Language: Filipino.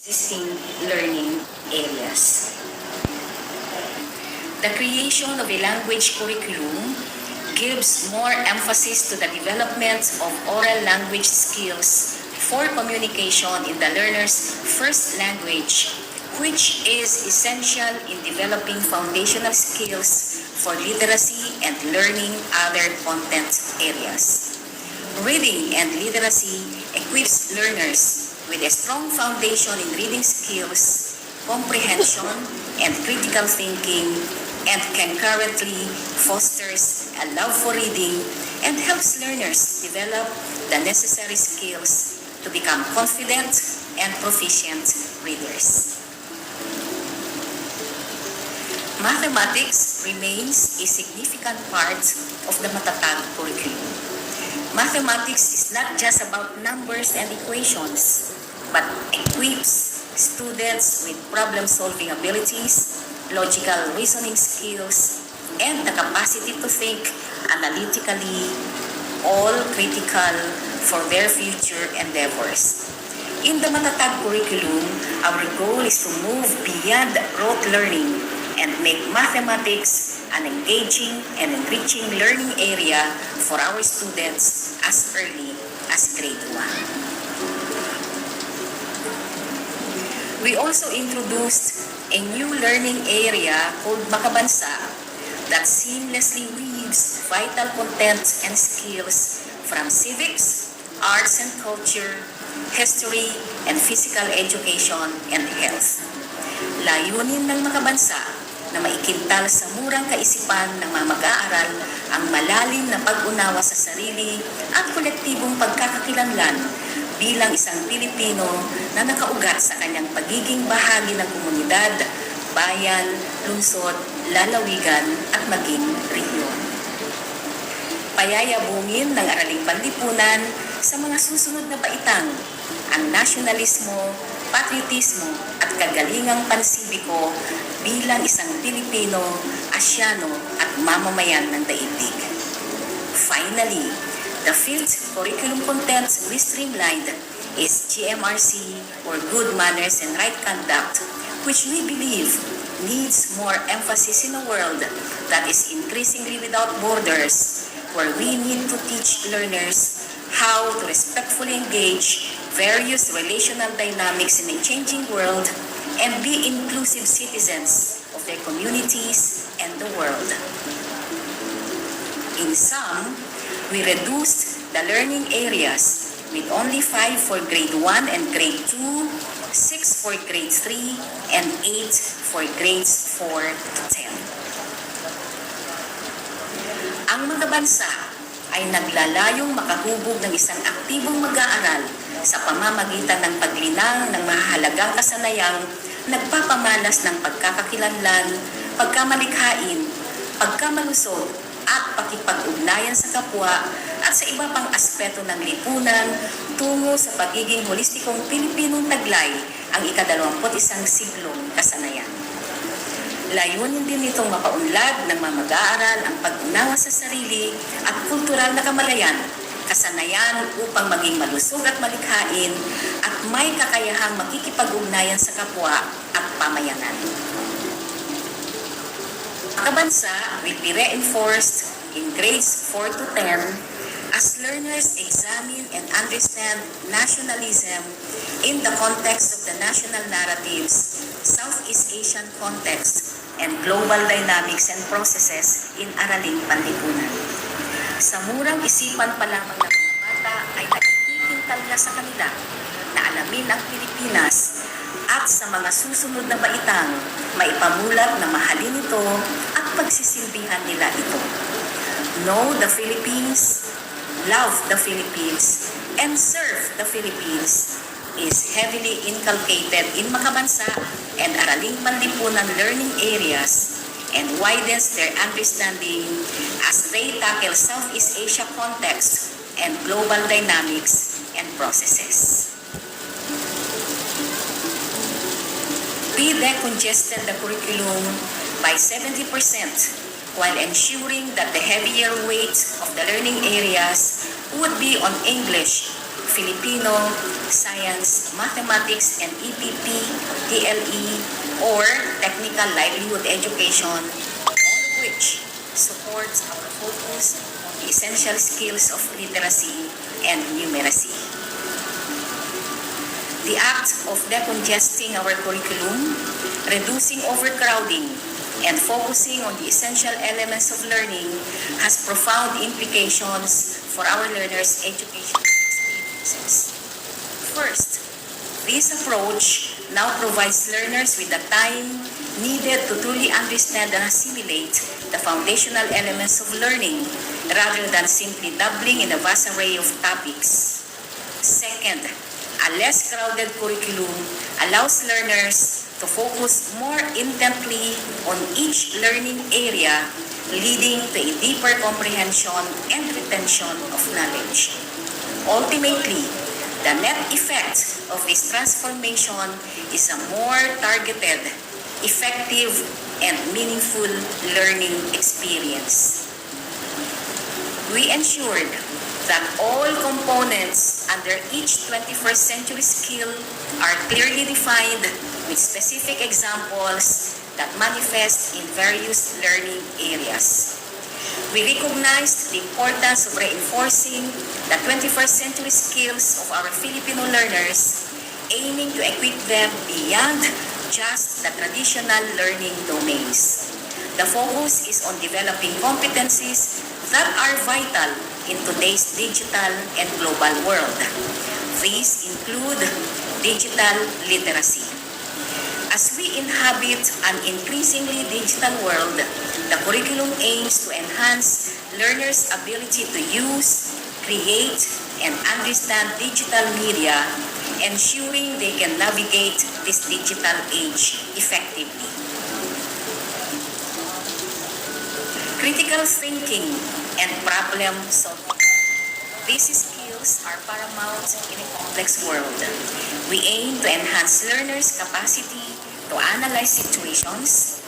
existing learning areas. The creation of a language curriculum gives more emphasis to the development of oral language skills for communication in the learner's first language, which is essential in developing foundational skills for literacy and learning other content areas. Reading and literacy equips learners with a strong foundation in reading skills, comprehension, and critical thinking, and concurrently fosters a love for reading and helps learners develop the necessary skills to become confident and proficient readers. Mathematics remains a significant part of the Matatag curriculum. Mathematics is not just about numbers and equations, but equips students with problem-solving abilities, logical reasoning skills, and the capacity to think analytically, all critical for their future endeavors. In the Matatag curriculum, our goal is to move beyond rote learning and make mathematics an engaging and enriching learning area for our students as early as grade 1. We also introduced a new learning area called Makabansa that seamlessly weaves vital content and skills from civics, arts and culture, history, and physical education and health. Layunin ng Makabansa na maikintal sa murang kaisipan ng mga mag-aaral ang malalim na pag-unawa sa sarili at kolektibong pagkakakilanlan bilang isang Pilipino na nakaugat sa kanyang pagiging bahagi ng komunidad, bayan, lungsod, lalawigan at maging rehiyon. Payayabungin ng Araling Panlipunan sa mga susunod na baitang ang nasyonalismo, patriotismo at kagalingang pansibiko bilang isang Pilipino, Asyano at mamamayan ng daigdig. Finally, the field curriculum content we streamlined is GMRC or Good Manners and Right Conduct, which we believe needs more emphasis in a world that is increasingly without borders, where we need to teach learners how to respectfully engage various relational dynamics in a changing world and be inclusive citizens of their communities and the world. In sum, we reduced the learning areas with only 5 for grade 1 and grade 2, 6 for grade 3, and 8 for grades 4 to 10. Ang mga bansa ay naglalayong makahubog ng isang aktibong mag-aaral sa pamamagitan ng paglinang ng mahahalagang kasanayang nagpapamalas ng pagkakakilanlan, pagkamalikhain, pagkamalusog, at pakipag-ugnayan sa kapwa at sa iba pang aspeto ng lipunan tungo sa pagiging holistikong Pilipinong taglay ang ika-21 siglong kasanayan. Layunin din itong mapaunlad ng mga mag-aaral ang pag-unawa sa sarili at kultural na kamalayan, kasanayan upang maging malusog at malikhain at may kakayahang makikipag-ugnayan sa kapwa at pamayanan. Kabansa will be reinforced in grades 4 to 10 as learners examine and understand nationalism in the context of the national narratives, Southeast Asian context, and global dynamics and processes in Araling Panlipunan. Sa murang isipan pa lamang ng mga bata ay nagtitintal na sa kanila na alamin ang Pilipinas at sa mga susunod na baitang maipamulat na mahalin ito at pagsisilbihan nila ito. Know the Philippines, love the Philippines, and serve the Philippines is heavily inculcated in Makabansa and Araling Panlipunan learning areas and widens their understanding as they tackle Southeast Asia context and global dynamics and processes. We decongested the curriculum by 70% while ensuring that the heavier weight of the learning areas would be on English, Filipino, Science, Mathematics, and EPP TLE, or technical livelihood education, all of which supports our focus on the essential skills of literacy and numeracy. The act of decongesting our curriculum, reducing overcrowding, and focusing on the essential elements of learning has profound implications for our learners' educational experiences. First, this approach now provides learners with the time needed to truly understand and assimilate the foundational elements of learning rather than simply dabbling in a vast array of topics. Second, a less crowded curriculum allows learners to focus more intently on each learning area, leading to a deeper comprehension and retention of knowledge. Ultimately, the net effect of this transformation is a more targeted, effective, and meaningful learning experience. We ensured that all components under each 21st century skill are clearly defined with specific examples that manifest in various learning areas. We recognized the importance of reinforcing the 21st century skills of our Filipino learners, aiming to equip them beyond just the traditional learning domains. The focus is on developing competencies that are vital in today's digital and global world. These include digital literacy. As we inhabit an increasingly digital world, the curriculum aims to enhance learners' ability to use, create, and understand digital media, ensuring they can navigate this digital age effectively. Critical thinking and problem solving. These skills are paramount in a complex world. We aim to enhance learners' capacity to analyze situations,